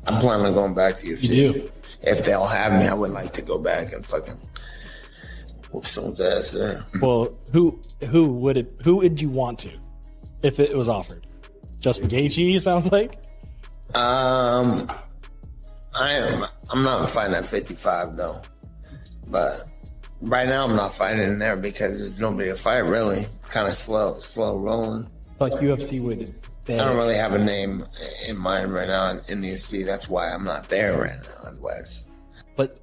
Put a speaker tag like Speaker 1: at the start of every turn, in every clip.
Speaker 1: I'm planning on going back to UFC.
Speaker 2: You do?
Speaker 1: If they'll have me, I would like to go back and fucking whoop someone's ass there.
Speaker 2: Well, who would you want to, if it was offered? Justin Gaethje, sounds like.
Speaker 1: I'm not fighting at 55 though, but right now I'm not fighting in there because there's nobody to fight really. It's kind of slow rolling.
Speaker 2: Like UFC would.
Speaker 1: I don't really have a name in mind right now in the UFC. That's why I'm not there right now in West.
Speaker 2: But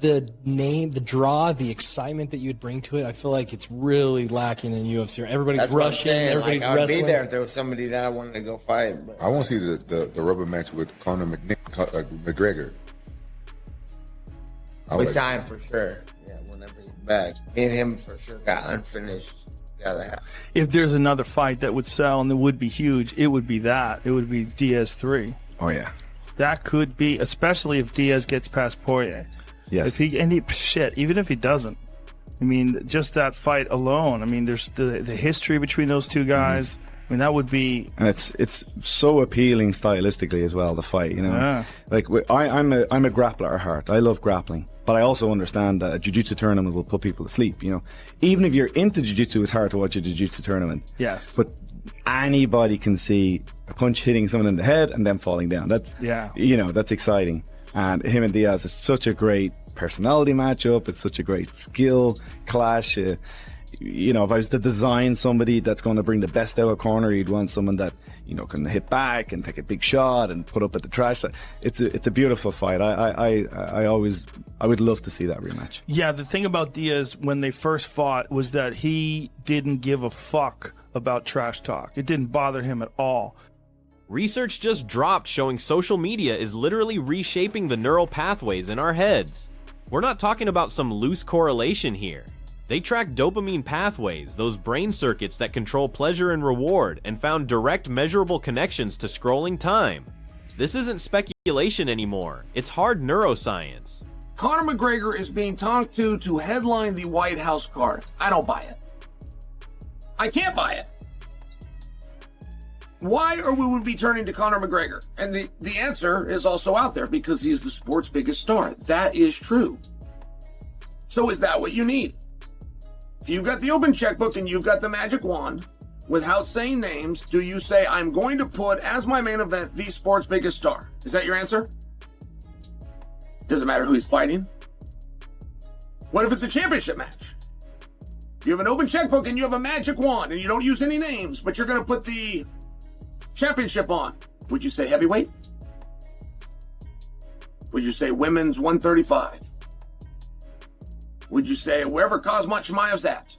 Speaker 2: the name, the draw, the excitement that you'd bring to it, I feel like it's really lacking in UFC. Everybody's
Speaker 1: That's
Speaker 2: rushing, everybody's
Speaker 1: I would
Speaker 2: wrestling.
Speaker 1: be there if there was somebody that I wanted to go fight. But.
Speaker 3: I want to see the rubber match with Conor McGregor.
Speaker 1: With time for sure. Yeah, whenever he's back. Me and him for sure got unfinished.
Speaker 4: If there's another fight that would sell and that would be huge, it would be that. It would be Diaz 3.
Speaker 5: Oh yeah.
Speaker 4: That could be, especially if Diaz gets past Poirier.
Speaker 5: Yes.
Speaker 4: Even if he doesn't. I mean, just that fight alone. I mean, there's the history between those two guys. I mean, that would be.
Speaker 5: And it's so appealing stylistically as well. The fight, you know, like I'm a grappler at heart. I love grappling, but I also understand that a jiu-jitsu tournament will put people to sleep. You know, even if you're into jiu-jitsu, it's hard to watch a jiu-jitsu tournament.
Speaker 4: Yes.
Speaker 5: But anybody can see a punch hitting someone in the head and then falling down. That's that's exciting. And him and Diaz is such a great personality matchup. It's such a great skill clash. You know, if I was to design somebody that's going to bring the best out of corner, you'd want someone that, you know, can hit back and take a big shot and put up at the trash. It's a beautiful fight. I would love to see that rematch.
Speaker 4: Yeah, the thing about Diaz when they first fought was that he didn't give a fuck about trash talk. It didn't bother him at all.
Speaker 6: Research just dropped showing social media is literally reshaping the neural pathways in our heads. We're not talking about some loose correlation here. They tracked dopamine pathways, those brain circuits that control pleasure and reward, and found direct measurable connections to scrolling time. This isn't speculation anymore, it's hard neuroscience.
Speaker 7: Conor McGregor is being talked to headline the White House card. I don't buy it. I can't buy it. Why are we be turning to Conor McGregor? And the answer is also out there because he is the sport's biggest star. That is true. So is that what you need? If you've got the open checkbook and you've got the magic wand, without saying names, do you say, I'm going to put as my main event the sport's biggest star? Is that your answer? Doesn't matter who he's fighting. What if it's a championship match? You have an open checkbook and you have a magic wand and you don't use any names, but you're going to put the championship on. Would you say heavyweight? Would you say women's 135? Would you say wherever Kazmat Chimaev's at?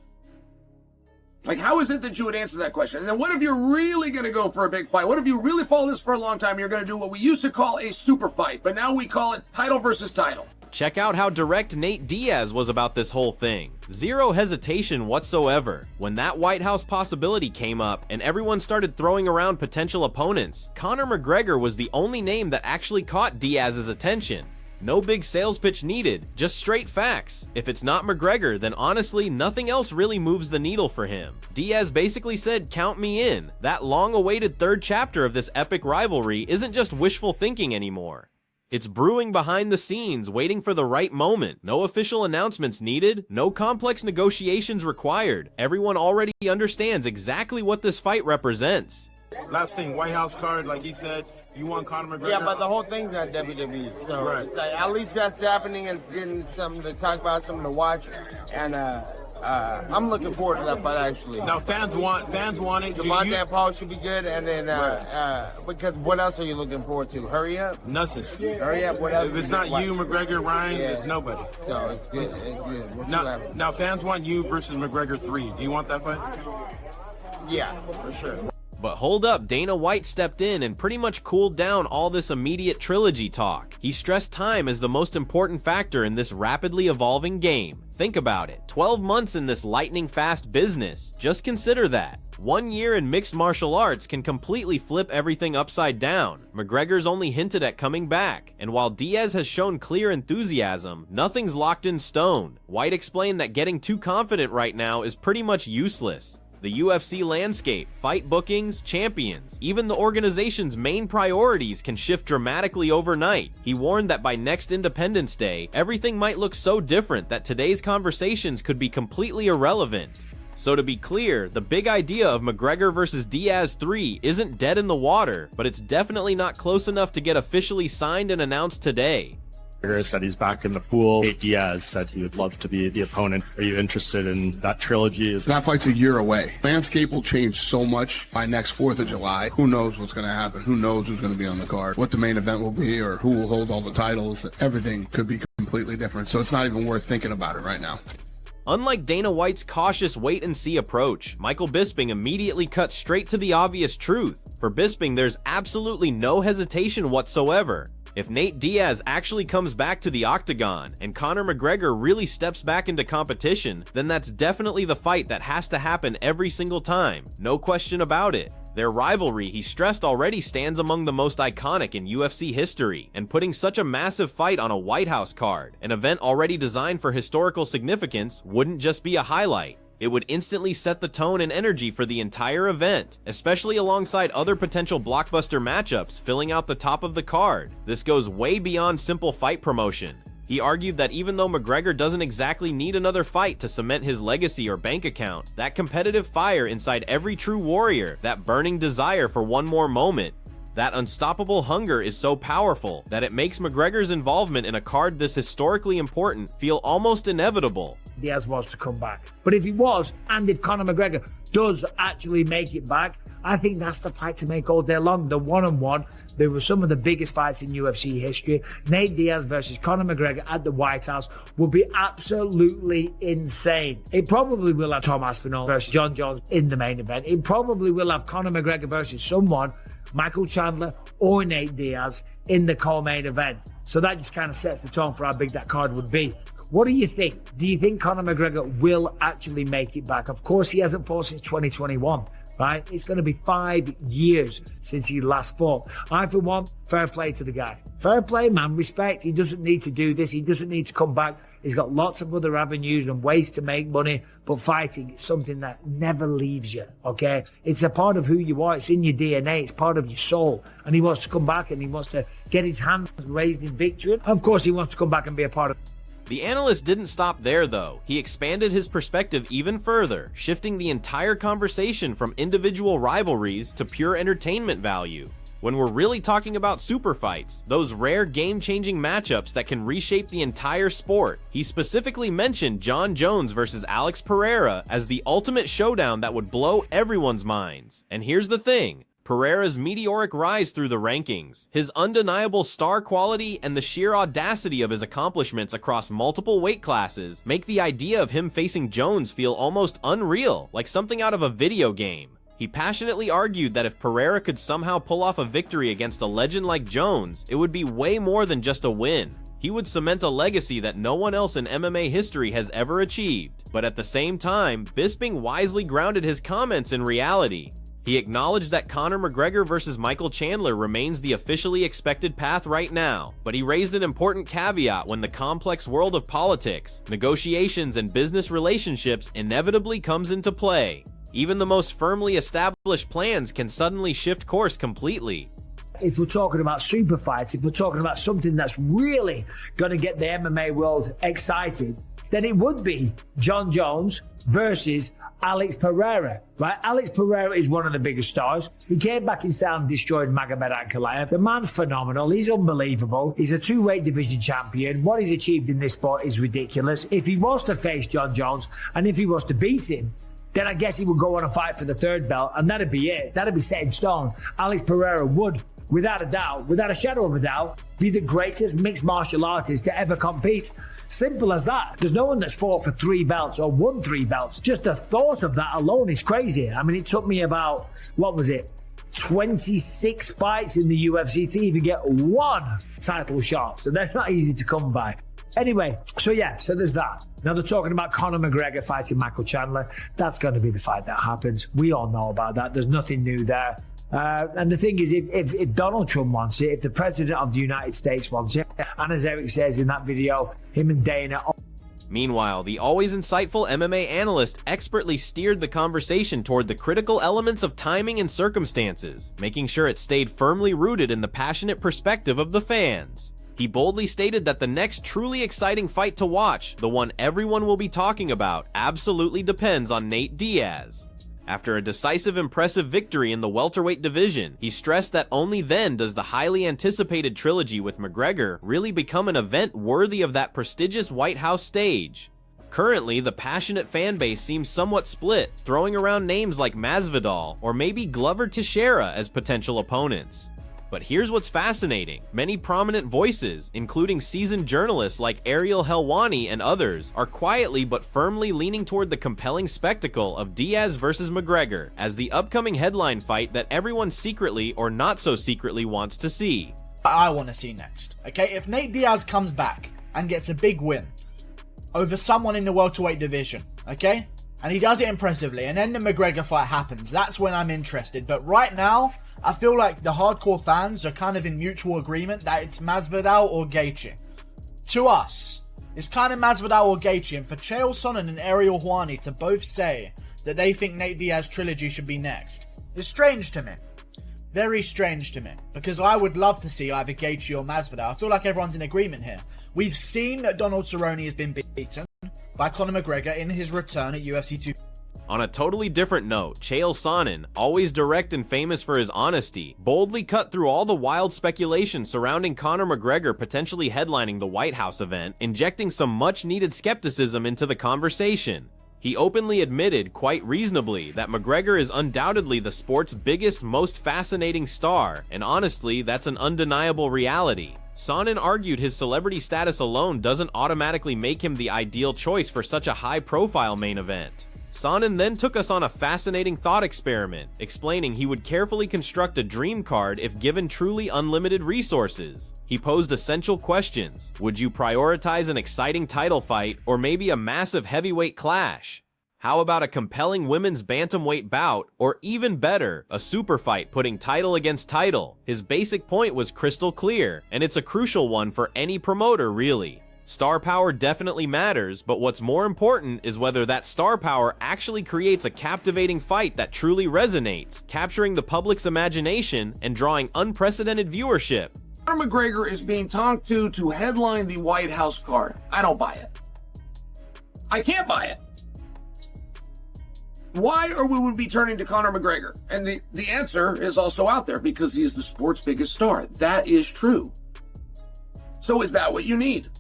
Speaker 7: Like, how is it that you would answer that question? And then what if you're really going to go for a big fight? What if you really follow this for a long time? You're going to do what we used to call a super fight, but now we call it title versus title.
Speaker 6: Check out how direct Nate Diaz was about this whole thing. Zero hesitation whatsoever. When that White House possibility came up and everyone started throwing around potential opponents, Conor McGregor was the only name that actually caught Diaz's attention. No big sales pitch needed, just straight facts. If it's not McGregor, then honestly, nothing else really moves the needle for him. Diaz basically said, count me in. That long-awaited third chapter of this epic rivalry isn't just wishful thinking anymore. It's brewing behind the scenes, waiting for the right moment. No official announcements needed, no complex negotiations required. Everyone already understands exactly what this fight represents.
Speaker 8: Last thing, White House card, like he said, you want Conor McGregor?
Speaker 9: Yeah, but the whole thing's on WWE. So
Speaker 8: right.
Speaker 9: At least that's happening and getting something to talk about, something to watch. And I'm looking forward to that fight, actually.
Speaker 8: Now, fans want it.
Speaker 9: Devontae and Paul should be good. And then, because what else are you looking forward to? Hurry up?
Speaker 8: Nothing.
Speaker 9: Hurry up, what else?
Speaker 8: If it's not you, McGregor, Ryan, it's nobody.
Speaker 9: So it's good. It's good.
Speaker 8: Now, fans want you versus McGregor 3. Do you want that fight?
Speaker 9: Yeah, for sure.
Speaker 6: But hold up, Dana White stepped in and pretty much cooled down all this immediate trilogy talk. He stressed time as the most important factor in this rapidly evolving game. Think about it, 12 months in this lightning fast business. Just consider that. 1 year in mixed martial arts can completely flip everything upside down. McGregor's only hinted at coming back, and while Diaz has shown clear enthusiasm, nothing's locked in stone. White explained that getting too confident right now is pretty much useless. The UFC landscape, fight bookings, champions, even the organization's main priorities can shift dramatically overnight. He warned that by next Independence Day, everything might look so different that today's conversations could be completely irrelevant. So to be clear, the big idea of McGregor vs. Diaz 3 isn't dead in the water, but it's definitely not close enough to get officially signed and announced today.
Speaker 10: McGregor said he's back in the pool. Nate Diaz said he would love to be the opponent. Are you interested in that trilogy?
Speaker 11: That fight's a year away. Landscape will change so much by next 4th of July. Who knows what's going to happen? Who knows who's going to be on the card? What the main event will be, or who will hold all the titles? Everything could be completely different. So it's not even worth thinking about it right now.
Speaker 6: Unlike Dana White's cautious wait-and-see approach, Michael Bisping immediately cut straight to the obvious truth. For Bisping, there's absolutely no hesitation whatsoever. If Nate Diaz actually comes back to the octagon and Conor McGregor really steps back into competition, then that's definitely the fight that has to happen every single time, no question about it. Their rivalry, he stressed, already stands among the most iconic in UFC history, and putting such a massive fight on a White House card, an event already designed for historical significance, wouldn't just be a highlight. It would instantly set the tone and energy for the entire event, especially alongside other potential blockbuster matchups filling out the top of the card. This goes way beyond simple fight promotion. He argued that even though McGregor doesn't exactly need another fight to cement his legacy or bank account, that competitive fire inside every true warrior, that burning desire for one more moment, that unstoppable hunger is so powerful that it makes McGregor's involvement in a card this historically important feel almost inevitable.
Speaker 12: Diaz wants to come back. But if he was, and if Conor McGregor does actually make it back, I think that's the fight to make all day long. The one-on-one, there were some of the biggest fights in UFC history. Nate Diaz versus Conor McGregor at the White House will be absolutely insane. It probably will have Tom Aspinall versus John Jones in the main event. It probably will have Conor McGregor versus someone, Michael Chandler or Nate Diaz, in the co-main event. So that just kind of sets the tone for how big that card would be. What do you think? Do you think Conor McGregor will actually make it back? Of course, he hasn't fought since 2021, right? It's going to be 5 years since he last fought. I, for one, fair play to the guy. Fair play, man. Respect. He doesn't need to do this. He doesn't need to come back. He's got lots of other avenues and ways to make money, but fighting is something that never leaves you, okay? It's a part of who you are. It's in your DNA. It's part of your soul. And he wants to come back and he wants to get his hands raised in victory. Of course, he wants to come back and be a part of.
Speaker 6: The analyst didn't stop there, though. He expanded his perspective even further, shifting the entire conversation from individual rivalries to pure entertainment value. When we're really talking about super fights, those rare game-changing matchups that can reshape the entire sport, he specifically mentioned Jon Jones versus Alex Pereira as the ultimate showdown that would blow everyone's minds. And here's the thing. Pereira's meteoric rise through the rankings, his undeniable star quality, and the sheer audacity of his accomplishments across multiple weight classes make the idea of him facing Jones feel almost unreal, like something out of a video game. He passionately argued that if Pereira could somehow pull off a victory against a legend like Jones, it would be way more than just a win. He would cement a legacy that no one else in MMA history has ever achieved. But at the same time, Bisping wisely grounded his comments in reality. He acknowledged that Conor McGregor versus Michael Chandler remains the officially expected path right now, but he raised an important caveat when the complex world of politics, negotiations, and business relationships inevitably comes into play. Even the most firmly established plans can suddenly shift course completely.
Speaker 12: If we're talking about super fights, if we're talking about something that's really going to get the MMA world excited, then it would be Jon Jones versus Alex Pereira, right? Alex Pereira is one of the biggest stars. He came back in style and destroyed Magomed Ankalaev. The man's phenomenal. He's unbelievable. He's a two-weight division champion. What he's achieved in this sport is ridiculous. If he was to face Jon Jones and if he was to beat him, then I guess he would go on a fight for the third belt, and that'd be it. That'd be set in stone. Alex Pereira would, without a doubt, without a shadow of a doubt, be the greatest mixed martial artist to ever compete. Simple as that. There's no one that's fought for 3 belts or won 3 belts. Just the thought of that alone is crazy. I mean, it took me about, 26 fights in the UFC to even get 1 title shot. So they're not easy to come by. Anyway, so there's that. Now they're talking about Conor McGregor fighting Michael Chandler. That's going to be the fight that happens. We all know about that. There's nothing new there. And the thing is, if Donald Trump wants it, if the President of the United States wants it, and as Eric says in that video, him and Dana
Speaker 6: Meanwhile, the always insightful MMA analyst expertly steered the conversation toward the critical elements of timing and circumstances, making sure it stayed firmly rooted in the passionate perspective of the fans. He boldly stated that the next truly exciting fight to watch, the one everyone will be talking about, absolutely depends on Nate Diaz. After a decisive, impressive victory in the welterweight division, he stressed that only then does the highly anticipated trilogy with McGregor really become an event worthy of that prestigious White House stage. Currently, the passionate fan base seems somewhat split, throwing around names like Masvidal or maybe Glover Teixeira as potential opponents. But here's what's fascinating. Many prominent voices, including seasoned journalists like Ariel Helwani and others, are quietly but firmly leaning toward the compelling spectacle of Diaz versus McGregor as the upcoming headline fight that everyone secretly or not so secretly wants to see.
Speaker 13: I want to see next. Okay, if Nate Diaz comes back and gets a big win over someone in the welterweight division, okay, and he does it impressively, and then the McGregor fight happens, that's when I'm interested. But right now, I feel like the hardcore fans are kind of in mutual agreement that it's Masvidal or Gaethje. To us, it's kind of Masvidal or Gaethje, and for Chael Sonnen and Ariel Helwani to both say that they think Nate Diaz trilogy should be next is strange to me. Very strange to me, because I would love to see either Gaethje or Masvidal. I feel like everyone's in agreement here. We've seen that Donald Cerrone has been beaten by Conor McGregor in his return at UFC 2.
Speaker 6: On a totally different note, Chael Sonnen, always direct and famous for his honesty, boldly cut through all the wild speculation surrounding Conor McGregor potentially headlining the White House event, injecting some much-needed skepticism into the conversation. He openly admitted, quite reasonably, that McGregor is undoubtedly the sport's biggest, most fascinating star, and honestly, that's an undeniable reality. Sonnen argued his celebrity status alone doesn't automatically make him the ideal choice for such a high-profile main event. Sonnen then took us on a fascinating thought experiment, explaining he would carefully construct a dream card if given truly unlimited resources. He posed essential questions. Would you prioritize an exciting title fight, or maybe a massive heavyweight clash? How about a compelling women's bantamweight bout, or even better, a super fight putting title against title? His basic point was crystal clear, and it's a crucial one for any promoter, really. Star power definitely matters, but what's more important is whether that star power actually creates a captivating fight that truly resonates, capturing the public's imagination and drawing unprecedented viewership.
Speaker 7: Conor McGregor is being talked to headline the White House card. I don't buy it. I can't buy it. Why are we be turning to Conor McGregor? And the answer is also out there, because he is the sport's biggest star. That is true. So is that what you need?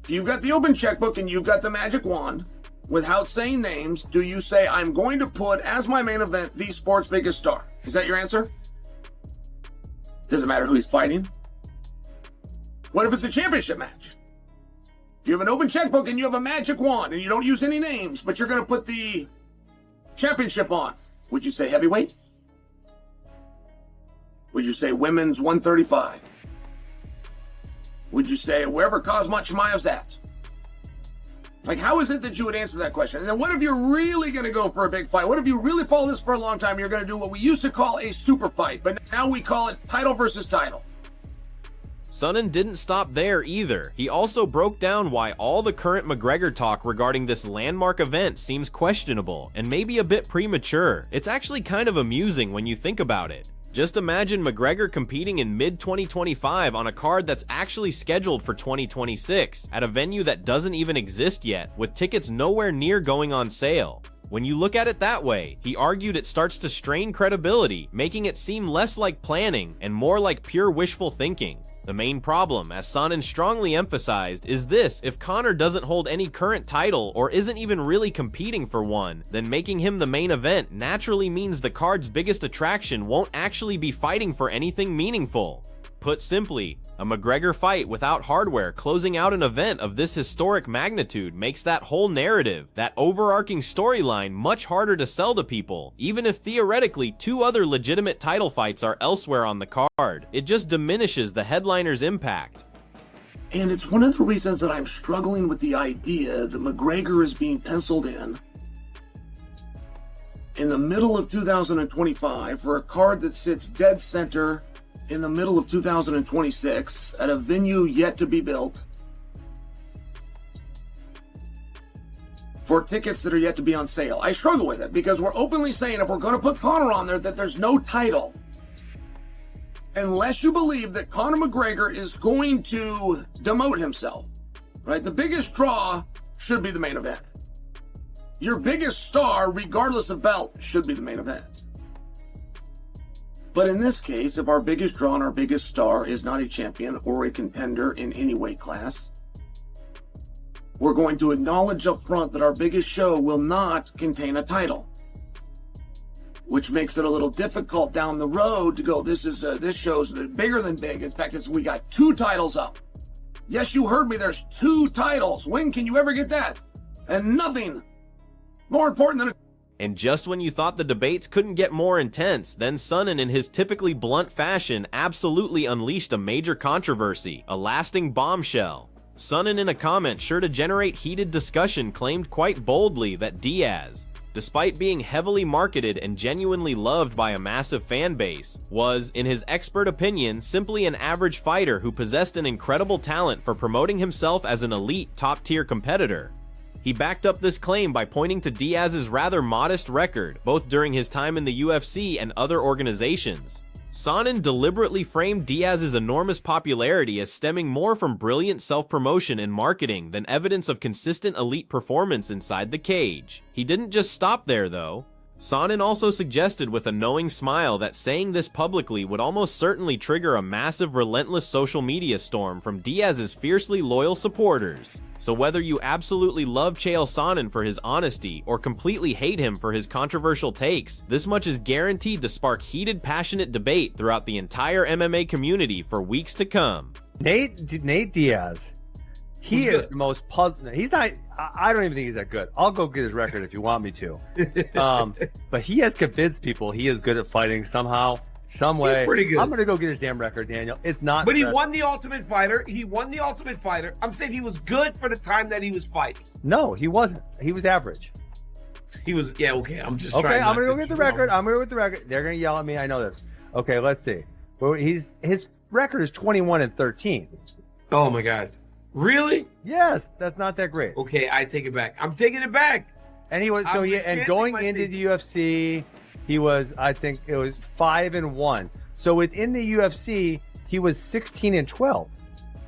Speaker 7: You've got the open checkbook and you've got the magic wand. Without saying names, do you say, I'm going to put as my main event the sport's biggest star? Is that your answer? Doesn't matter who he's fighting. What if it's a championship match? You have an open checkbook and you have a magic wand and you don't use any names, but you're going to put the championship on. Would you say heavyweight? Would you say women's 135? Would you say wherever Kazmat Chimaev's at? Like, how is it that you would answer that question? And then what if you're really going to go for a big fight? What if you really follow this for a long time? You're going to do what we used to call a super fight, but now we call it title versus title.
Speaker 6: Sonnen didn't stop there either. He also broke down why all the current McGregor talk regarding this landmark event seems questionable and maybe a bit premature. It's actually kind of amusing when you think about it. Just imagine McGregor competing in mid-2025 on a card that's actually scheduled for 2026 at a venue that doesn't even exist yet, with tickets nowhere near going on sale. When you look at it that way, he argued it starts to strain credibility, making it seem less like planning and more like pure wishful thinking. The main problem, as Sonnen strongly emphasized, is this: if Conor doesn't hold any current title or isn't even really competing for one, then making him the main event naturally means the card's biggest attraction won't actually be fighting for anything meaningful. Put simply, a McGregor fight without hardware closing out an event of this historic magnitude makes that whole narrative, that overarching storyline, much harder to sell to people, even if theoretically 2 other legitimate title fights are elsewhere on the card. It just diminishes the headliner's impact.
Speaker 7: And it's one of the reasons that I'm struggling with the idea that McGregor is being penciled in the middle of 2025 for a card that sits dead center in the middle of 2026 at a venue yet to be built. for tickets that are yet to be on sale. I struggle with it because we're openly saying if we're going to put Conor on there that there's no title. Unless you believe that Conor McGregor is going to demote himself, right? The biggest draw should be the main event. Your biggest star, regardless of belt, should be the main event. But in this case, if our biggest draw and our biggest star is not a champion or a contender in any weight class, we're going to acknowledge up front that our biggest show will not contain a title, which makes it a little difficult down the road to go, this show's bigger than big. In fact, we got 2 titles up. Yes, you heard me, there's 2 titles. When can you ever get that? And nothing more important than
Speaker 6: And just when you thought the debates couldn't get more intense, then Sonnen, in his typically blunt fashion, absolutely unleashed a major controversy, a lasting bombshell. Sonnen, in a comment sure to generate heated discussion, claimed quite boldly that Diaz, despite being heavily marketed and genuinely loved by a massive fan base, was, in his expert opinion, simply an average fighter who possessed an incredible talent for promoting himself as an elite, top-tier competitor. He backed up this claim by pointing to Diaz's rather modest record, both during his time in the UFC and other organizations. Sonnen deliberately framed Diaz's enormous popularity as stemming more from brilliant self-promotion and marketing than evidence of consistent elite performance inside the cage. He didn't just stop there, though. Sonnen also suggested with a knowing smile that saying this publicly would almost certainly trigger a massive, relentless social media storm from Diaz's fiercely loyal supporters. So whether you absolutely love Chael Sonnen for his honesty or completely hate him for his controversial takes, this much is guaranteed to spark heated, passionate debate throughout the entire MMA community for weeks to come.
Speaker 14: Nate Diaz. He is the most puzzling. He's not. I don't even think he's that good. I'll go get his record if you want me to. But he has convinced people he is good at fighting somehow, some way.
Speaker 15: He's pretty good.
Speaker 14: I'm gonna go get his damn record, Daniel. It's not.
Speaker 15: But he won the Ultimate Fighter. He won the Ultimate Fighter. I'm saying he was good for the time that he was fighting.
Speaker 14: No, he wasn't. He was average.
Speaker 15: He was. Yeah. Okay. I'm just.
Speaker 14: Okay. I'm gonna go get the record. I'm gonna go get the record. They're gonna yell at me. I know this. Okay. Let's see. Well, his record is 21-13.
Speaker 15: Oh my God. Really?
Speaker 14: Yes, that's not that great.
Speaker 15: Okay, I take it back. I'm taking it back.
Speaker 14: And he was and going into the UFC, he was, I think it was 5-1. So within the UFC, he was 16-12.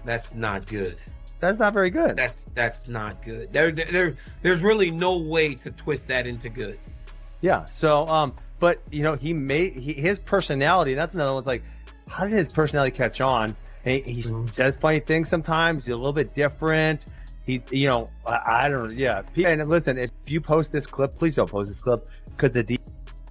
Speaker 15: That's not good.
Speaker 14: That's not very good.
Speaker 15: That's not good. There's really no way to twist that into good.
Speaker 14: Yeah. So but you know, his personality. That's another one. Like, how did his personality catch on? He says funny things sometimes. He's a little bit different. I don't. Yeah. And listen, if you post this clip, please don't post this clip because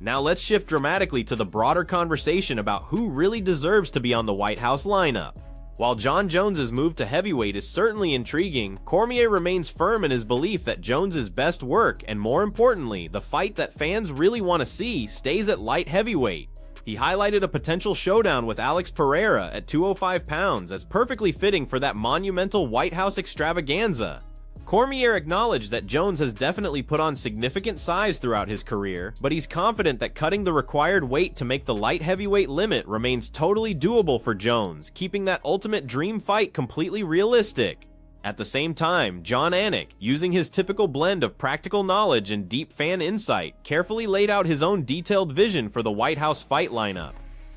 Speaker 6: Now let's shift dramatically to the broader conversation about who really deserves to be on the White House lineup. While Jon Jones's move to heavyweight is certainly intriguing, Cormier remains firm in his belief that Jones's best work, and more importantly, the fight that fans really want to see, stays at light heavyweight. He highlighted a potential showdown with Alex Pereira at 205 pounds as perfectly fitting for that monumental White House extravaganza. Cormier acknowledged that Jones has definitely put on significant size throughout his career, but he's confident that cutting the required weight to make the light heavyweight limit remains totally doable for Jones, keeping that ultimate dream fight completely realistic. At the same time, Jon Anik, using his typical blend of practical knowledge and deep fan insight, carefully laid out his own detailed vision for the White House fight lineup.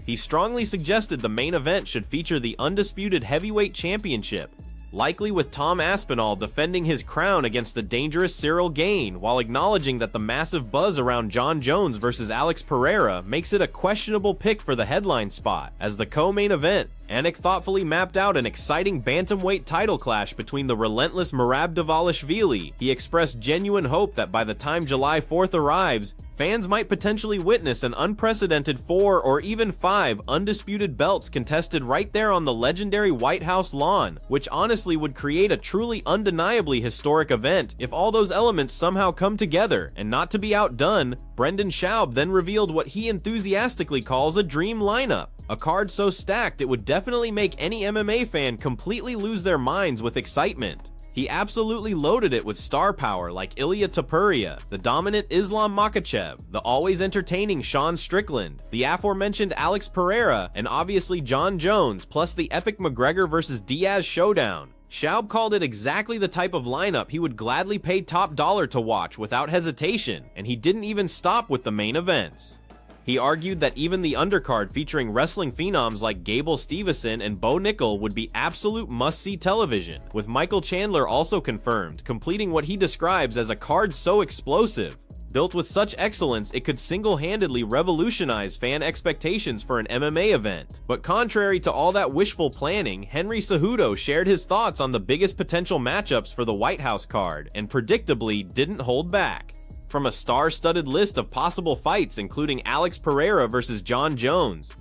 Speaker 6: He strongly suggested the main event should feature the undisputed heavyweight championship, likely with Tom Aspinall defending his crown against the dangerous Cyril Gane, while acknowledging that the massive buzz around Jon Jones versus Alex Pereira makes it a questionable pick for the headline spot. As the co-main event, Anik thoughtfully mapped out an exciting bantamweight title clash between the relentless Merab Dvalishvili. He expressed genuine hope that by the time July 4th arrives, fans might potentially witness an unprecedented 4 or even 5 undisputed belts contested right there on the legendary White House lawn, which honestly would create a truly undeniably historic event if all those elements somehow come together. And not to be outdone, Brendan Schaub then revealed what he enthusiastically calls a dream lineup, a card so stacked it would definitely make any MMA fan completely lose their minds with excitement. He absolutely loaded it with star power like Ilia Topuria, the dominant Islam Makhachev, the always entertaining Sean Strickland, the aforementioned Alex Pereira, and obviously Jon Jones, plus the epic McGregor vs. Diaz showdown. Schaub called it exactly the type of lineup he would gladly pay top dollar to watch without hesitation, and he didn't even stop with the main events. He argued that even the undercard featuring wrestling phenoms like Gable Steveson and Bo Nickel would be absolute must-see television, with Michael Chandler also confirmed, completing what he describes as a card so explosive. Built with such excellence, it could single-handedly revolutionize fan expectations for an MMA event. But contrary to all that wishful planning, Henry Cejudo shared his thoughts on the biggest potential matchups for the White House card, and predictably didn't hold back. From a star-studded list of possible fights including Alex Pereira versus John Jones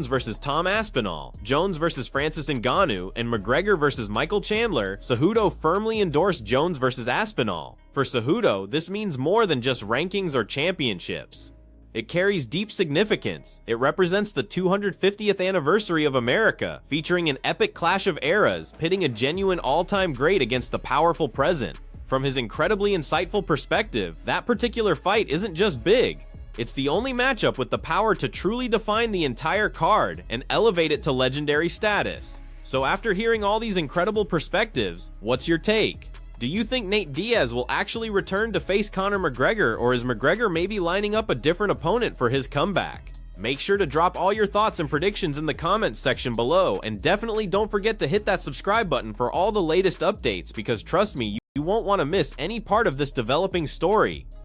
Speaker 6: versus Tom Aspinall, Jones versus Francis Ngannou, and McGregor versus Michael Chandler, Cejudo firmly endorsed Jones versus Aspinall. For Cejudo, this means more than just rankings or championships. It carries deep significance. It represents the 250th anniversary of America, featuring an epic clash of eras, pitting a genuine all-time great against the powerful present. From his incredibly insightful perspective, that particular fight isn't just big. It's the only matchup with the power to truly define the entire card and elevate it to legendary status. So after hearing all these incredible perspectives, what's your take? Do you think Nate Diaz will actually return to face Conor McGregor, or is McGregor maybe lining up a different opponent for his comeback? Make sure to drop all your thoughts and predictions in the comments section below, and definitely don't forget to hit that subscribe button for all the latest updates, because trust me, you won't want to miss any part of this developing story.